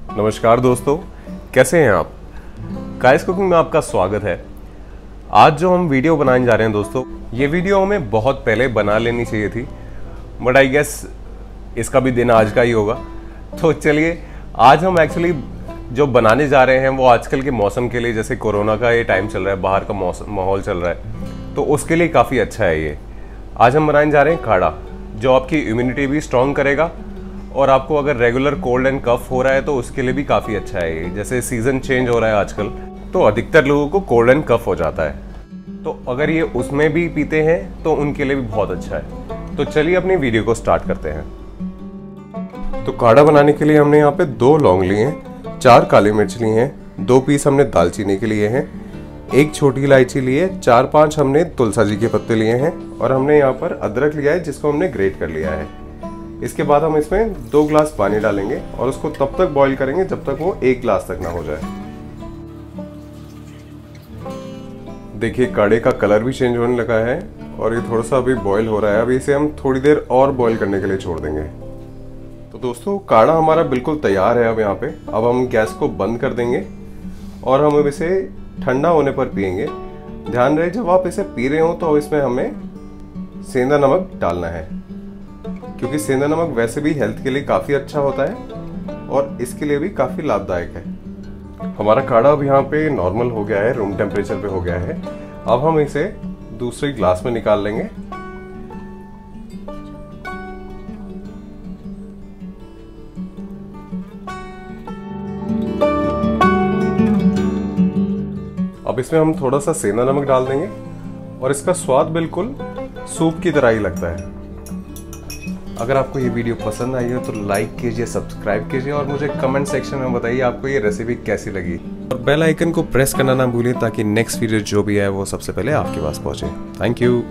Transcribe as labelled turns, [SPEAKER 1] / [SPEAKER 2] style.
[SPEAKER 1] नमस्कार दोस्तों, कैसे हैं आप। गाइस कुकिंग में आपका स्वागत है। आज जो हम वीडियो बनाने जा रहे हैं दोस्तों, ये वीडियो हमें बहुत पहले बना लेनी चाहिए थी, बट आई गेस इसका भी दिन आज का ही होगा। तो चलिए, आज हम एक्चुअली जो बनाने जा रहे हैं वो आजकल के मौसम के लिए, जैसे कोरोना का ये टाइम चल रहा है, बाहर का माहौल चल रहा है, तो उसके लिए काफ़ी अच्छा है ये। आज हम बनाने जा रहे हैं काढ़ा, जो आपकी इम्यूनिटी भी स्ट्रॉन्ग करेगा और आपको अगर रेगुलर कोल्ड एंड कफ हो रहा है तो उसके लिए भी काफ़ी अच्छा है ये। जैसे सीज़न चेंज हो रहा है आजकल, तो अधिकतर लोगों को कोल्ड एंड कफ हो जाता है, तो अगर ये उसमें भी पीते हैं तो उनके लिए भी बहुत अच्छा है। तो चलिए अपनी वीडियो को स्टार्ट करते हैं। तो काढ़ा बनाने के लिए हमने यहाँ पे 2 लौंग लिए हैं, 4 काली मिर्च लिए हैं, 2 पीस हमने दालचीनी के लिए हैं, 1 छोटी इलायची लिए, 4-5 हमने तुलसा जी के पत्ते लिए हैं और हमने यहाँ पर अदरक लिया है जिसको हमने ग्रेट कर लिया है। इसके बाद हम इसमें 2 ग्लास पानी डालेंगे और उसको तब तक बॉईल करेंगे जब तक वो 1 ग्लास तक ना हो जाए। देखिए काढ़े का कलर भी चेंज होने लगा है और ये थोड़ा सा अभी बॉईल हो रहा है। अभी इसे हम थोड़ी देर और बॉईल करने के लिए छोड़ देंगे। तो दोस्तों काढ़ा हमारा बिल्कुल तैयार है। अब यहाँ पे अब हम गैस को बंद कर देंगे और हम इसे ठंडा होने पर पियेंगे। ध्यान रहे जब आप इसे पी रहे हो तो इसमें हमें सेंधा नमक डालना है, क्योंकि सेंधा नमक वैसे भी हेल्थ के लिए काफ़ी अच्छा होता है और इसके लिए भी काफ़ी लाभदायक है। हमारा काढ़ा अब यहाँ पे नॉर्मल हो गया है, रूम टेम्परेचर पे हो गया है। अब हम इसे दूसरे ग्लास में निकाल लेंगे। अब इसमें हम थोड़ा सा सेंधा नमक डाल देंगे और इसका स्वाद बिल्कुल सूप की तरह ही लगता है। अगर आपको ये वीडियो पसंद आई हो तो लाइक कीजिए, सब्सक्राइब कीजिए और मुझे कमेंट सेक्शन में बताइए आपको ये रेसिपी कैसी लगी। और बेल आइकन को प्रेस करना ना भूलिए ताकि नेक्स्ट वीडियो जो भी है वो सबसे पहले आपके पास पहुंचे। Thank you.